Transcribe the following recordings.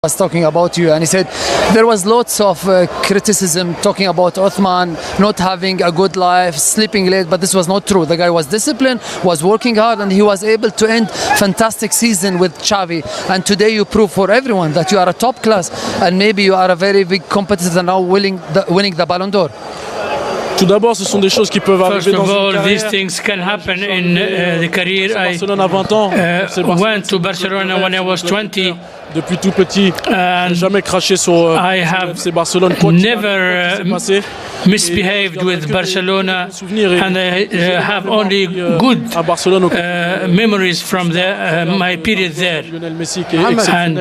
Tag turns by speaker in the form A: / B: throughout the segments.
A: was talking about you, and he said there was lots of criticism talking about Othman not having a good life, sleeping late, but this was not true. The guy was disciplined, was working hard, and he was able to end fantastic season with Xavi. And today you prove for everyone that you are a top class, and maybe you are a very big competitor now, winning the Ballon d'Or.
B: Tout d'abord, ce sont des choses qui peuvent arriver dans une carrière.
C: These things can happen in the career. I went to Barcelona when I was 20.
B: Depuis tout petit, j'ai jamais craché sur FC Barcelone.
C: Never misbehaved with Barcelona, and I have only good memories from my period there. And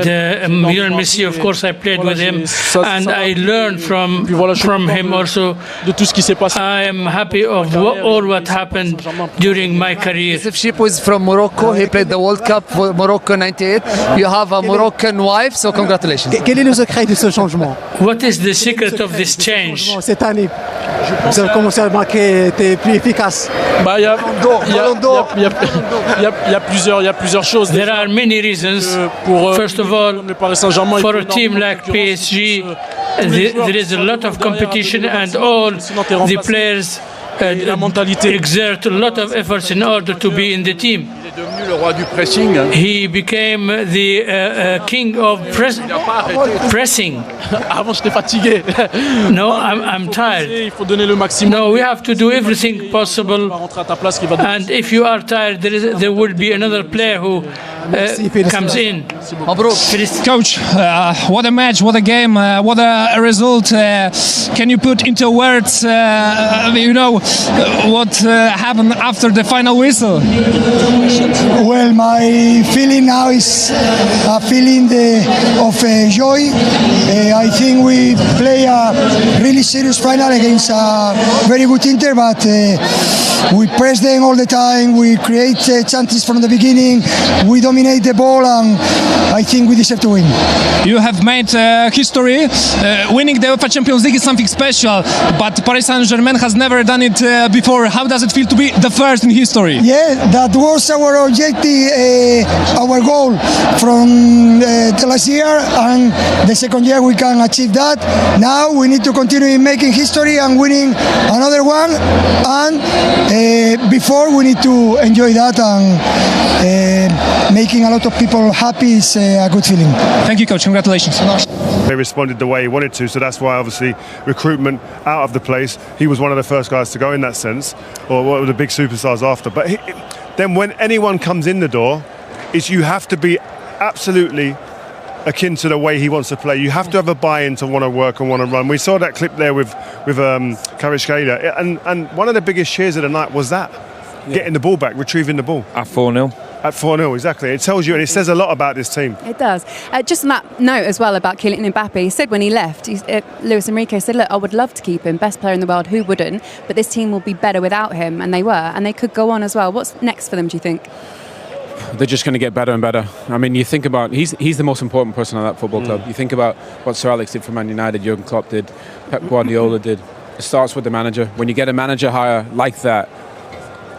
C: Lionel Messi, of course, I played with him, and I learned from him also. I am happy of all what happened during my career.
A: Yusuf Sheep was from Morocco. He played the World Cup for Morocco '98. You have a Moroccan wife, so congratulations.
D: Quel est le secret de ce changement?
C: What is the secret of this change?
D: Cette année, vous avez commencé à marquer, était plus efficace.
B: Il y a plusieurs choses.
C: There are many reasons. First of all, for a team like PSG, there is a lot of competition, and all the players exert a lot of efforts in order to be in the team. He became the king of pressing. No, I'm tired. No, we have to do everything possible. And if you are tired, there will be another player who comes in.
E: Coach, what a match, what a game, what a result. Can you put into words, what happened after the final whistle?
F: Well, my feeling now is a feeling of joy. I think we play a really serious final against a very good Inter, but we press them all the time. We create chances from the beginning. We dominate the ball, and I think we deserve to win.
E: You have made history. Winning the UEFA Champions League is something special, but Paris Saint-Germain has never done it before. How does it feel to be the first in history?
F: Yeah, that was our objective, our goal from the last year, and the second year we can achieve that. Now we need to continue making history and winning another one, and before we need to enjoy that, and making a lot of people happy is a good feeling.
E: Thank you, coach. Congratulations.
G: They responded the way he wanted to, so that's why obviously recruitment out of the place. He was one of the first guys to go in that sense, or one of the big superstars after. But then when anyone comes in the door, you have to be absolutely akin to the way he wants to play. You have to have a buy-in to want to work and want to run. We saw that clip there with Kvaratskhelia, and one of the biggest cheers of the night was that, getting the ball back, retrieving the ball.
H: At 4-0.
G: At 4-0, exactly. It tells you, and it says a lot about this team.
I: It does. Just on that note as well about Kylian Mbappe, he said when he left, Luis Enrique said, look, I would love to keep him, best player in the world, who wouldn't? But this team will be better without him, and they were, and they could go on as well. What's next for them, do you think?
H: They're just going to get better and better. I mean, you think about, he's the most important person at that football club. You think about what Sir Alex did for Man United, Jurgen Klopp did, Pep Guardiola did. It starts with the manager. When you get a manager hire like that,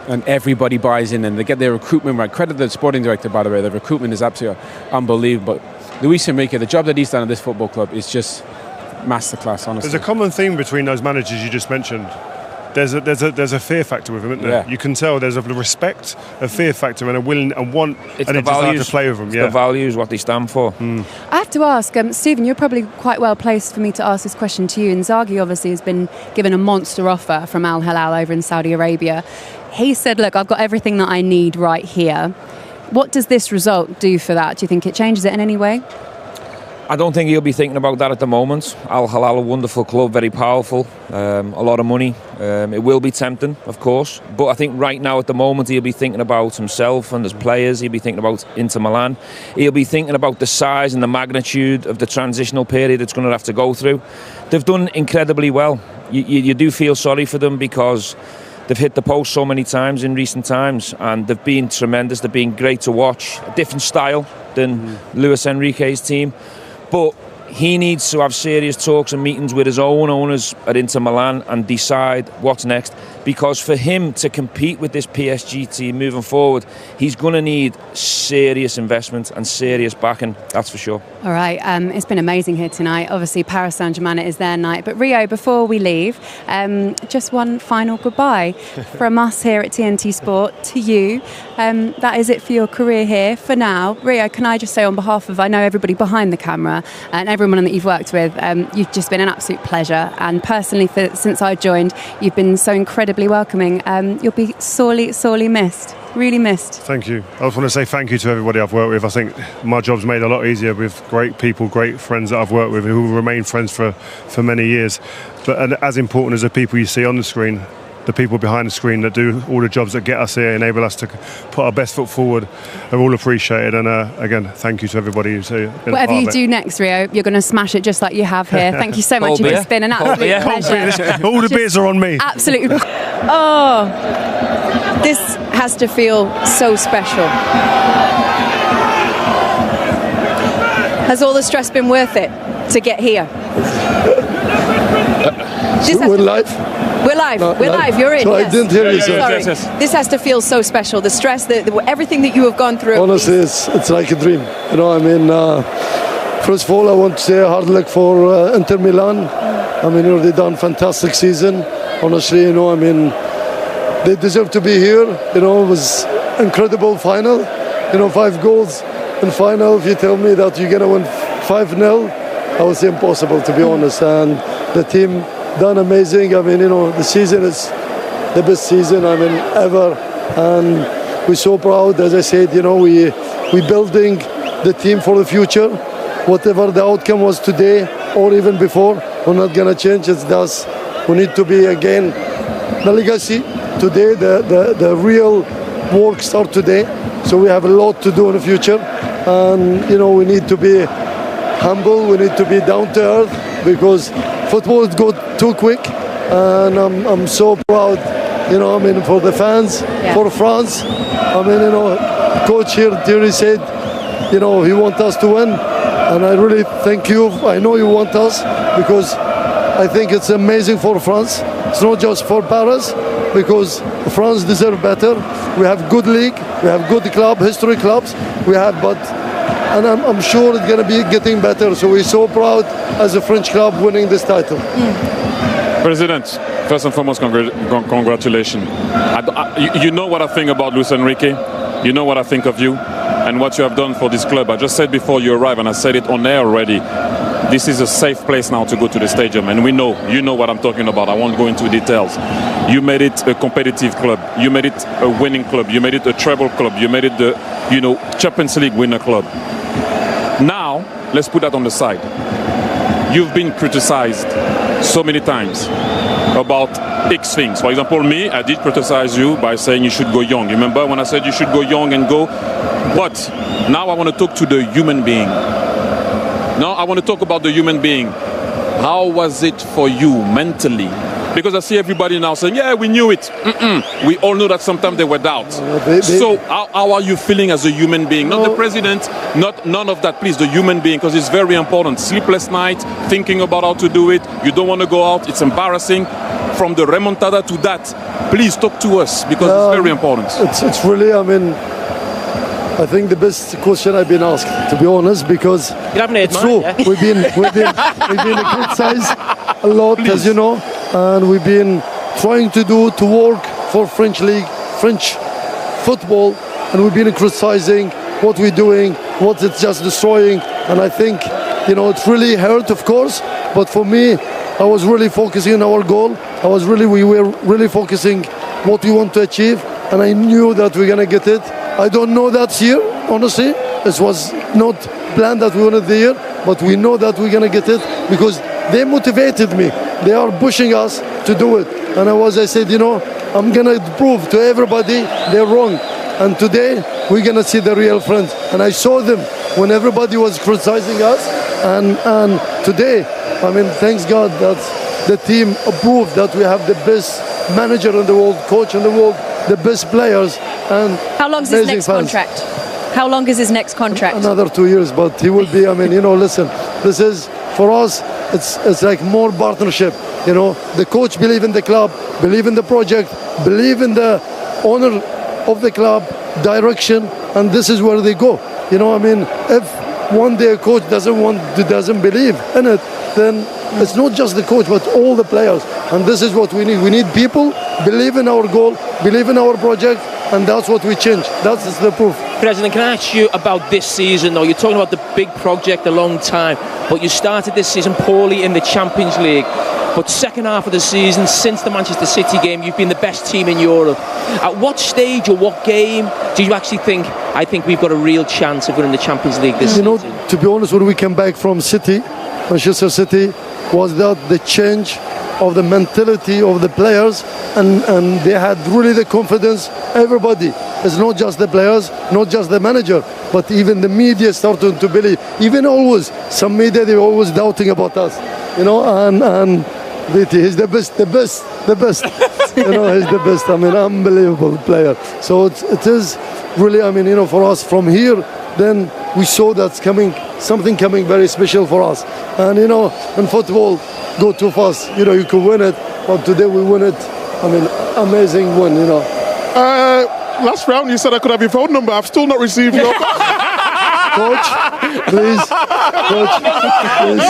H: and everybody buys in and they get their recruitment right. Credit the sporting director, by the way. The recruitment is absolutely unbelievable. But Luis Enrique, the job that he's done at this football club is just masterclass, honestly.
G: There's a common theme between those managers you just mentioned. There's a fear factor with him, isn't there? Yeah. You can tell there's a respect, a fear factor, and a willing and want, and a desire to play with them.
H: It's the values, what they stand for.
I: I have to ask, Stephen, you're probably quite well placed for me to ask this question to you. Inzaghi obviously has been given a monster offer from Al Hilal over in Saudi Arabia. He said, look, I've got everything that I need right here. What does this result do for that? Do you think it changes it in any way?
H: I don't think he'll be thinking about that at the moment. Al Hilal, a wonderful club, very powerful, a lot of money. It will be tempting, of course. But I think right now at the moment he'll be thinking about himself and his players. He'll be thinking about Inter Milan. He'll be thinking about the size and the magnitude of the transitional period it's going to have to go through. They've done incredibly well. You do feel sorry for them because they've hit the post so many times in recent times, and they've been tremendous. They've been great to watch. A different style than Luis Enrique's team. But he needs to have serious talks and meetings with his own owners at Inter Milan and decide what's next. because for him to compete with this PSG team moving forward, he's going to need serious investment and serious backing, that's for sure.
I: All right, it's been amazing here tonight. Obviously, Paris Saint-Germain, it is their night. But Rio, before we leave, just one final goodbye from us here at TNT Sport to you. That is it for your career here for now. Rio, can I just say on behalf of, I know everybody behind the camera and everyone that you've worked with, you've just been an absolute pleasure. And personally, since I joined, you've been so incredibly welcoming. You'll be sorely, sorely missed. Really missed.
G: Thank you. I just want to say thank you to everybody I've worked with. I think my job's made a lot easier with great people, great friends that I've worked with who will remain friends for many years. And as important as the people you see on the screen, the people behind the screen that do all the jobs that get us here, enable us to put our best foot forward, are all appreciated. And again, thank you to everybody who's been
I: Whatever you do next, Rio, you're going to smash it just like you have here. Thank you so much. It's been an absolute pleasure.
G: All the beers are on me.
I: Absolutely.
J: Oh, this has to feel so special. Has all the stress been worth it to get here?
K: We're live?
J: We're live.
K: No,
J: We're live. You're in.
K: So
J: Yes.
K: I didn't hear you, sir.
J: Sorry. This has to feel so special. The stress, everything that you have gone through.
K: Honestly, it's like a dream. You know, I mean, first of all, I want to say hard luck for Inter Milan. I mean, you know, they've done fantastic season. Honestly, you know, I mean, they deserve to be here. You know, it was incredible final. You know, 5 goals in final. If you tell me that you're gonna win 5-0, I would say impossible, to be honest. And the team done amazing. I mean, you know, the season is the best season, I mean, ever. And we're so proud. As I said, you know, we're building the team for the future. Whatever the outcome was today or even before, we're not gonna change. It's us. We need to be again the legacy today. The real work start today. So we have a lot to do in the future, and you know, we need to be humble. We need to be down to earth, because football goes too quick. And I'm so proud, you know, I mean, for the fans, for France. I mean, you know, coach here, Thierry, said, you know, he wants us to win. And I really thank you. I know you want us, because I think it's amazing for France. It's not just for Paris, because France deserve better. We have good league, we have good club, history clubs. We have, and I'm sure it's going to be getting better. So we're so proud as a French club winning this title.
L: President, first and foremost, congratulations. You know what I think about Luis Enrique. You know what I think of you and what you have done for this club. I just said before you arrived, and I said it on air already, this is a safe place now to go to the stadium. And we know, you know what I'm talking about. I won't go into details. You made it a competitive club. You made it a winning club. You made it a treble club. You made it the, you know, Champions League winner club. Now, let's put that on the side. You've been criticized so many times about X things. For example, me, I did criticize you by saying you should go young. Remember when I said you should go young and go? But now I want to talk to the human being. Now I want to talk about the human being. How was it for you mentally? Because I see everybody now saying, yeah, we knew it. We all know that sometimes there were doubts. So how are you feeling as a human being? Not the president, none of that, please, the human being, because it's very important. Sleepless night, thinking about how to do it. You don't want to go out. It's embarrassing. From the remontada to that, please talk to us, because it's very important.
K: It's really, I mean, I think the best question I've been asked, to be honest, because it's true. Yeah. We've been criticized a lot, as you know, and we've been trying to work for French league, French football, and we've been criticizing what we're doing, what it's just destroying. And I think, you know, it really hurt, of course, but for me, I was really focusing on our goal. We were really focusing what we want to achieve, and I knew that we're gonna get it. I don't know that here, honestly. This was not planned that we wanted the year, but we know that we're gonna get it because they motivated me. They are pushing us to do it. And I said, you know, I'm gonna prove to everybody they're wrong. And today we're gonna see the real friends. And I saw them when everybody was criticizing us. And today, I mean, thanks God that the team approved that we have the best manager in the world, coach in the world, the best players. And
J: how long is his next contract? How long is his next contract?
K: Another 2 years, but he will be, I mean, you know, listen, this is, for us, it's like more partnership. You know, the coach believe in the club, believe in the project, believe in the owner of the club, direction, and this is where they go. You know, I mean, if one day a coach doesn't believe in it, then it's not just the coach, but all the players. And this is what we need. We need people believe in our goal, believe in our project, and that's what we change. That's the proof.
M: President, can I ask you about this season, though? You're talking about the big project a long time, but you started this season poorly in the Champions League. But second half of the season, since the Manchester City game, you've been the best team in Europe. At what stage or what game do you actually think, I think we've got a real chance of winning the Champions League this season?
K: You know, to be honest, when we came back from City, Manchester City, was that the change of the mentality of the players, and they had really the confidence. Everybody, it's not just the players, not just the manager, but even the media started to believe. Even always, some media, they were always doubting about us, you know, and he's the best. You know, he's the best. I mean, unbelievable player. So it is really, I mean, you know, for us from here, then we saw that's coming, something coming very special for us. And, you know, in football, go too fast. You know, you could win it, but today we win it. I mean, amazing win, you know.
N: Last round, you said I could have your phone number. I've still not received your
K: Coach, please. Coach, please,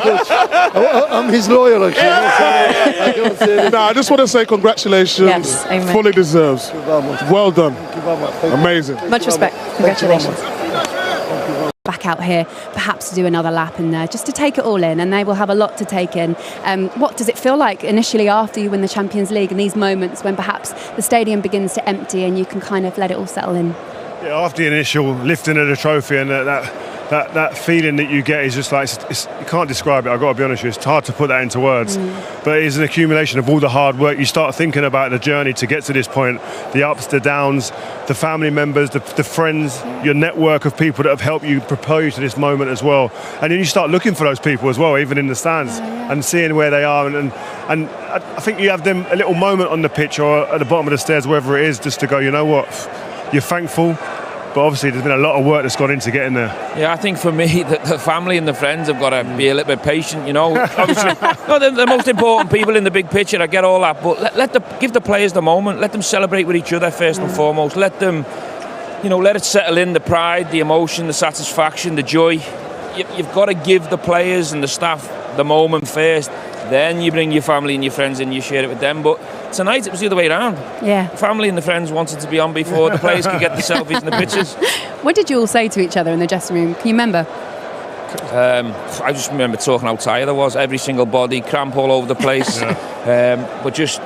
K: Coach. I'm his lawyer, actually. I can't say anything.
N: I just want to say congratulations.
I: Yes, amen.
N: Fully deserves. Well done. Amazing.
I: Much respect. Congratulations. Back out here, perhaps to do another lap in there, just to take it all in, and they will have a lot to take in. What does it feel like initially after you win the Champions League, and these moments when perhaps the stadium begins to empty and you can kind of let it all settle in?
G: Yeah, after the initial lifting of the trophy and that feeling that you get is just like, you can't describe it. I've got to be honest with you, it's hard to put that into words. But it is an accumulation of all the hard work. You start thinking about the journey to get to this point, the ups, the downs, the family members, the friends, your network of people that have helped you propel you to this moment as well. And then you start looking for those people as well, even in the stands, and seeing where they are. And I think you have them a little moment on the pitch or at the bottom of the stairs, wherever it is, just to go, you know what, you're thankful. But obviously there's been a lot of work that's gone into getting there. Yeah,
H: I think for me, the family and the friends have got to be a little bit patient, you know. Obviously, no, they're the most important people in the big picture, I get all that, but give the players the moment, let them celebrate with each other first and foremost, let them, you know, let it settle in, the pride, the emotion, the satisfaction, the joy. You've got to give the players and the staff the moment first, then you bring your family and your friends in, you share it with them. But tonight it was the other way around. Yeah. The family and the friends wanted to be on before the players could get the selfies and the pictures.
I: What did you all say to each other in the dressing room? Can you remember?
H: I just remember talking how tired I was, every single body, cramp all over the place. But just,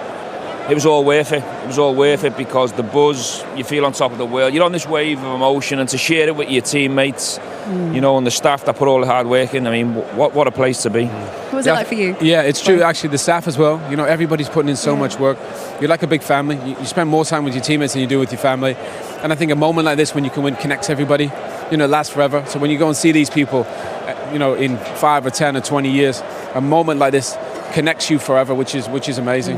H: it was all worth it. It was all worth it because the buzz, you feel on top of the world. You're on this wave of emotion, and to share it with your teammates, you know, and the staff that put all the hard work in. I mean, what a place to be.
I: What was it like for you?
O: Yeah, it's true. Actually, the staff as well. You know, everybody's putting in so much work. You're like a big family. You spend more time with your teammates than you do with your family. And I think a moment like this, when you can win, connects everybody. You know, it lasts forever. So when you go and see these people, you know, in 5 or 10 or 20 years, a moment like this connects you forever, which is amazing.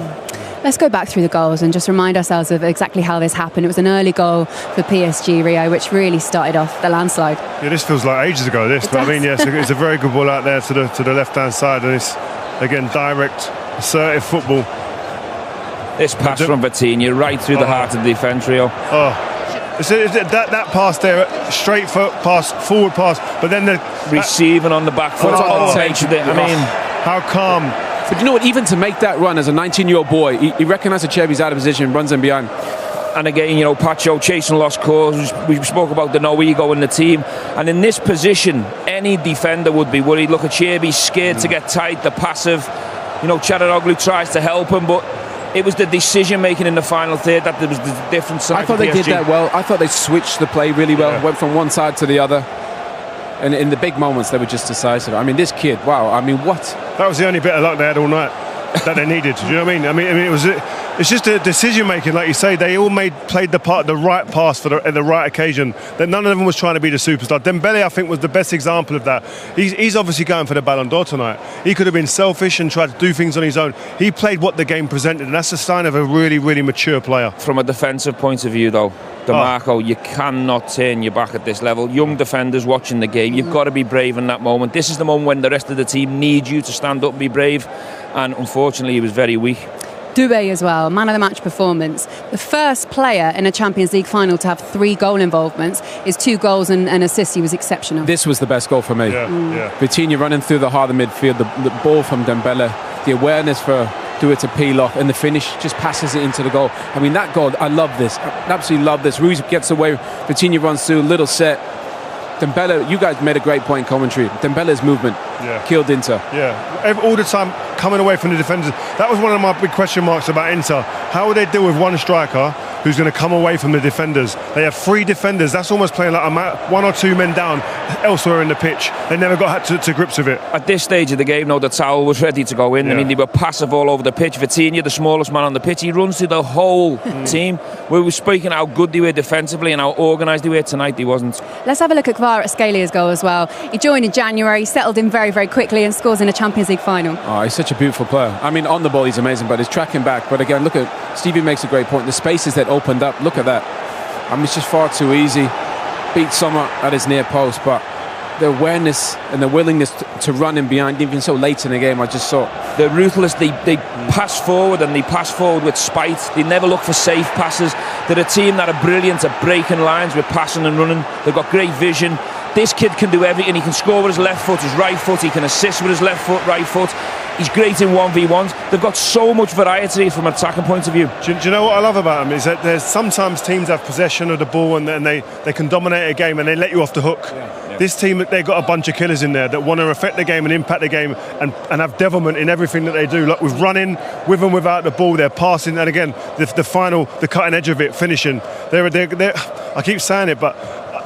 I: Let's go back through the goals and just remind ourselves of exactly how this happened. It was an early goal for PSG, Rio, which really started off the landslide. Yeah,
G: this feels like ages ago, but I mean, yes, it's a very good ball out there to the left-hand side, and it's, again, direct, assertive football.
H: This pass from Vitinha right through the heart of the defence, Rio.
G: That pass there, straight foot pass, forward pass, but then the
H: receiving on the back foot. I mean,
G: how calm.
O: But you know what, even to make that run as a 19-year-old boy, he recognised that Chevy's out of position, runs him behind.
H: And again, you know, Pacho chasing lost cause. We spoke about the no ego in the team. And in this position, any defender would be worried. Look at Cherby, scared to get tight, the passive. You know, Çalhanoğlu tries to help him, but it was the decision-making in the final third that there was the different side.
O: I thought they did that well. I thought they switched the play really well, went from one side to the other. And in the big moments, they were just decisive. I mean, this kid, wow, I mean, what?
G: That was the only bit of luck they had all night that they needed. Do you know what I mean? I mean, it It's just the decision making, like you say. They all played the right pass for the right occasion. That none of them was trying to be the superstar. Dembele, I think, was the best example of that. He's obviously going for the Ballon d'Or tonight. He could have been selfish and tried to do things on his own. He played what the game presented, and that's a sign of a really, really mature player.
H: From a defensive point of view, though, DeMarco, you cannot turn your back at this level. Young defenders watching the game, you've got to be brave in that moment. This is the moment when the rest of the team need you to stand up and be brave, and unfortunately he was very weak.
I: Doué as well, man of the match performance. The first player in a Champions League final to have 3 goal involvements. His 2 goals and assists, he was exceptional.
O: This was the best goal for me.
G: Yeah.
O: Vitinha running through the heart of the midfield, the ball from Dembele, the awareness for Doué to peel off, and the finish just passes it into the goal. I mean, that goal, I love this. I absolutely love this. Ruiz gets away, Vitinha runs through, little set. Dembele, you guys made a great point in commentary. Dembele's movement killed Inter.
G: Yeah, all the time coming away from the defenders. That was one of my big question marks about Inter. How will they deal with one striker who's going to come away from the defenders? They have 3 defenders. That's almost playing like 1 or 2 men down elsewhere in the pitch. They never got to grips with it.
H: At this stage of the game, the towel was ready to go in. I mean, they were passive all over the pitch. Vitinha, the smallest man on the pitch, he runs through the whole team. We were speaking how good they were defensively and how organised they were. Tonight they wasn't.
I: Let's have a look at Kvaratskhelia goal as well. He joined in January, settled in very, very quickly and scores in a Champions League final.
O: Oh, he's such a beautiful player. I mean, on the ball he's amazing, but he's tracking back. But again, look at Stevie makes a great point. The spaces that opened up, look at that. I mean, it's just far too easy. Beat Sommer at his near post, but the awareness and the willingness to run in behind, even so late in the game, I just saw.
H: They're ruthless. They pass forward, and they pass forward with spite. They never look for safe passes. They're a team that are brilliant at breaking lines with passing and running. They've got great vision. This kid can do everything. He can score with his left foot, his right foot. He can assist with his left foot, right foot. He's great in 1v1s. They've got so much variety from an attacking point of view.
G: Do you know what I love about them is that there's sometimes teams have possession of the ball and they can dominate a game and they let you off the hook. This team, they've got a bunch of killers in there that want to affect the game and impact the game and have devilment in everything that they do. Like with running, with and without the ball, they're passing, and again, the cutting edge of it, finishing. They're I keep saying it, but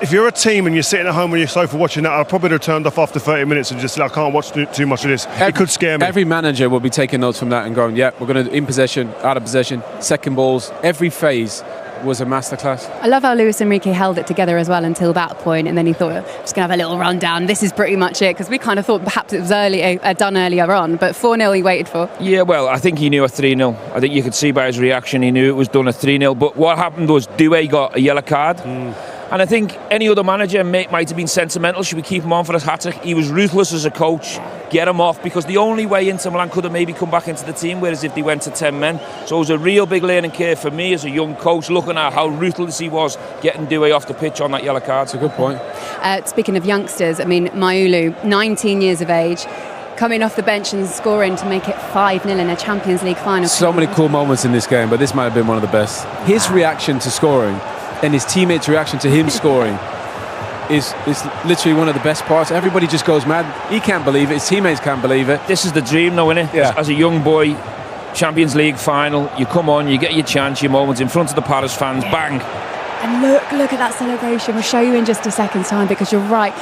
G: if you're a team and you're sitting at home on your sofa watching that, I'll probably have turned off after 30 minutes and just I can't watch too much of this. It could scare me.
O: Every manager will be taking notes from that and going, yeah, we're going to in possession, out of possession, second balls. Every phase was a masterclass.
I: I love how Luis Enrique held it together as well until that point, and then he thought, I'm just going to have a little rundown. This is pretty much it, because we kind of thought perhaps it was done earlier on, but 4-0 he waited for.
H: Yeah, well, I think he knew a 3-0. I think you could see by his reaction he knew it was done at 3-0, but what happened was Doué got a yellow card. And I think any other manager might have been sentimental. Should we keep him on for his hat-trick? He was ruthless as a coach. Get him off, because the only way Inter Milan could have maybe come back into the team whereas if they went to 10 men. So it was a real big learning curve for me as a young coach, looking at how ruthless he was getting Doué off the pitch on that yellow card.
O: That's a good point.
I: Speaking of youngsters, I mean, Maulu, 19 years of age, coming off the bench and scoring to make it 5-0 in a Champions League final.
O: So many cool moments in this game, but this might have been one of the best. His reaction to scoring and his teammates' reaction to him scoring is literally one of the best parts. Everybody just goes mad. He can't believe it. His teammates can't believe it.
H: This is the dream now, isn't it?
O: Yeah.
H: As a young boy, Champions League final, you come on, you get your chance, your moments in front of the Paris fans, bang.
I: And look at that celebration. We'll show you in just a second's time, because you're right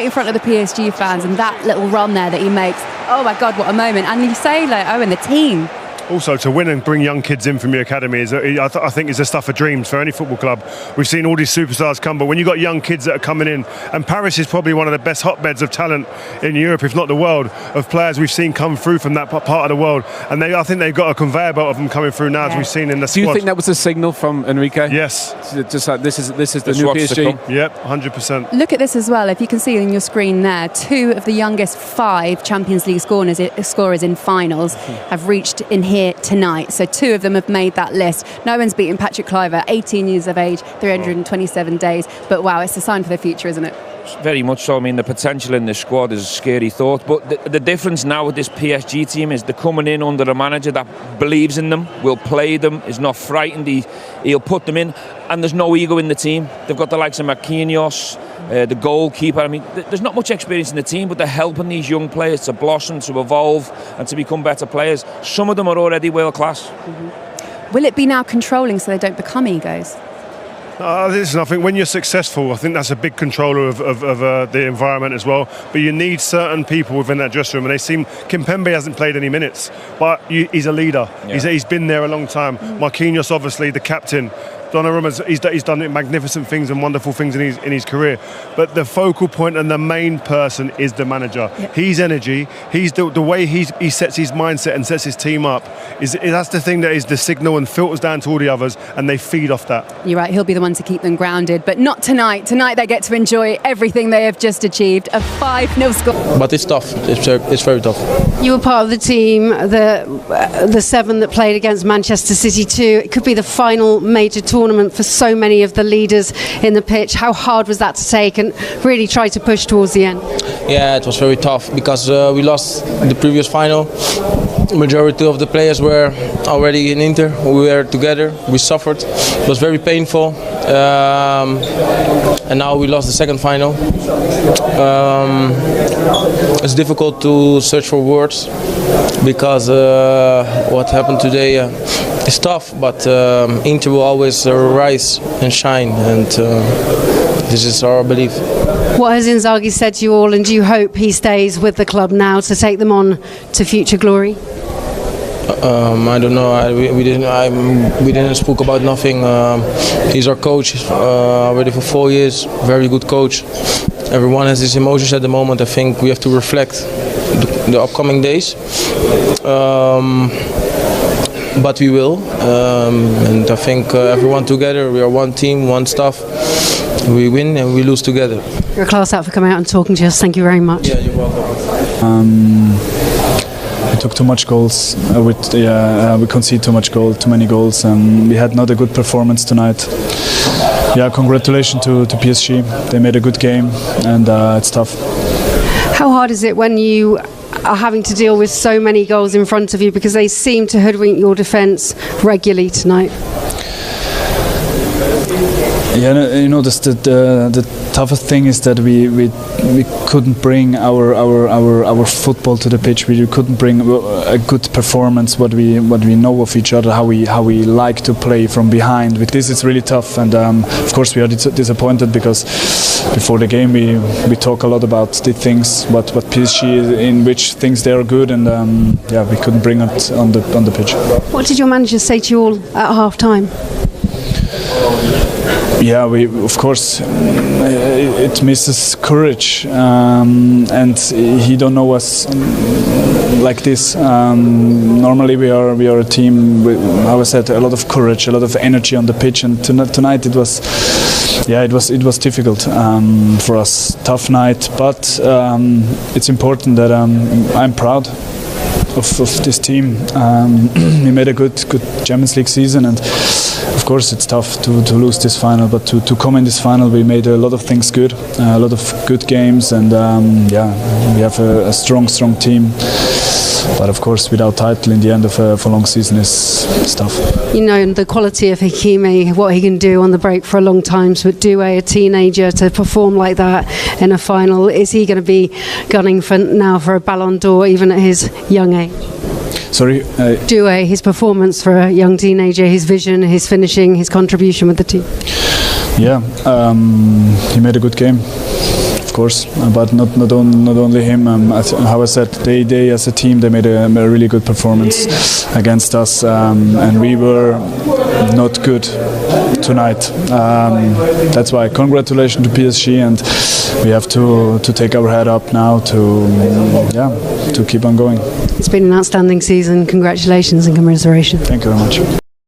I: in front of the PSG fans, and that little run there that he makes. Oh my God, what a moment. And you say, like, and the team.
G: Also, to win and bring young kids in from your academy I think is the stuff of dreams for any football club. We've seen all these superstars come, but when you've got young kids that are coming in, and Paris is probably one of the best hotbeds of talent in Europe, if not the world, of players we've seen come through from that part of the world. And I think they've got a conveyor belt of them coming through now, as we've seen in the squad.
O: Do you think that was a signal from Enrique?
G: Yes.
O: Just like this is the new PSG?
G: Yep, 100%.
I: Look at this as well. If you can see on your screen there, 2 of the youngest 5 Champions League scorers in finals have reached in here tonight. So 2 of them have made that list. No one's beaten Patrick Kluivert, 18 years of age, 327 days. But wow, it's a sign for the future, isn't it?
H: Very much so. I mean, the potential in this squad is a scary thought. But the difference now with this PSG team is they're coming in under a manager that believes in them, will play them, is not frightened. He'll put them in, and there's no ego in the team. They've got the likes of Marquinhos, the goalkeeper. I mean, there's not much experience in the team, but they're helping these young players to blossom, to evolve, and to become better players. Some of them are already world class.
I: Will it be now controlling so they don't become egos?
G: Listen, I think when you're successful, I think that's a big controller of the environment as well. But you need certain people within that dressing room, and they seem. Kimpembe hasn't played any minutes, but he's a leader. Yeah. He's been there a long time. Marquinhos, obviously, the captain. Donnarumma's he's done magnificent things and wonderful things in his career, but the focal point and the main person is the manager. His energy, he's the way he sets his mindset and sets his team up. That's the thing that is the signal and filters down to all the others, and they feed off that.
I: You're right. He'll be the one to keep them grounded, but not tonight. Tonight they get to enjoy everything they have just achieved. A 5-0 score.
P: But it's tough. It's very tough.
Q: You were part of the team, the 7 that played against Manchester City too. It could be the final major tournament for so many of the leaders in the pitch. How hard was that to take and really try to push towards the end?
P: Yeah, it was very tough because we lost the previous final. The majority of the players were already in Inter. We were together. We suffered. It was very painful. And now we lost the second final. It's difficult to search for words because what happened today is tough, but Inter will always rise and shine, and this is our belief.
Q: What has Inzaghi said to you all, and do you hope he stays with the club now to take them on to future glory?
P: I don't know. We didn't speak about nothing. He's our coach already for 4 years. Very good coach. Everyone has his emotions at the moment. I think we have to reflect the upcoming days. But we will, and I think everyone together, we are one team, one staff. We win and we lose together.
Q: You're a class out for coming out and talking to us. Thank you very much.
P: Yeah, you're welcome.
R: We took too much goals. We conceded too many goals. We had not a good performance tonight. Yeah, congratulations to PSG. They made a good game, and it's tough.
Q: How hard is it when you are having to deal with so many goals in front of you, because they seem to hoodwink your defence regularly tonight?
R: Yeah, you know, the toughest thing is that we couldn't bring our football to the pitch. We couldn't bring a good performance. What we know of each other, how we like to play from behind. With this, it's really tough, and of course we are disappointed because before the game we talk a lot about the things, what PSG in which things they are good, and yeah, we couldn't bring it on the pitch.
Q: What did your manager say to you all at half time?
R: Yeah, of course it misses courage, and he don't know us like this. Normally we are a team with, how I said, a lot of courage, a lot of energy on the pitch, and tonight it was difficult for us. Tough night, but it's important that I'm proud of this team. We made a good Champions League season, and of course it's tough to lose this final, but to come in this final we made a lot of things good, a lot of good games, and yeah, we have a strong team. But of course, without title in the end of a long season is tough.
Q: You know the quality of Hakimi, what he can do on the break for a long time. So Doué, a teenager, to perform like that in a final, is he going to be gunning for a Ballon d'Or even at his young age?
R: Sorry?
Q: Doué, his performance for a young teenager, his vision, his finishing, his contribution with the team.
R: Yeah, he made a good game. Of course, but not only him. How I said, they as a team, they made a really good performance against us, and we were not good tonight. That's why congratulations to PSG, and we have to take our head up now to keep on going.
Q: It's been an outstanding season. Congratulations and commiseration.
R: Thank you very much.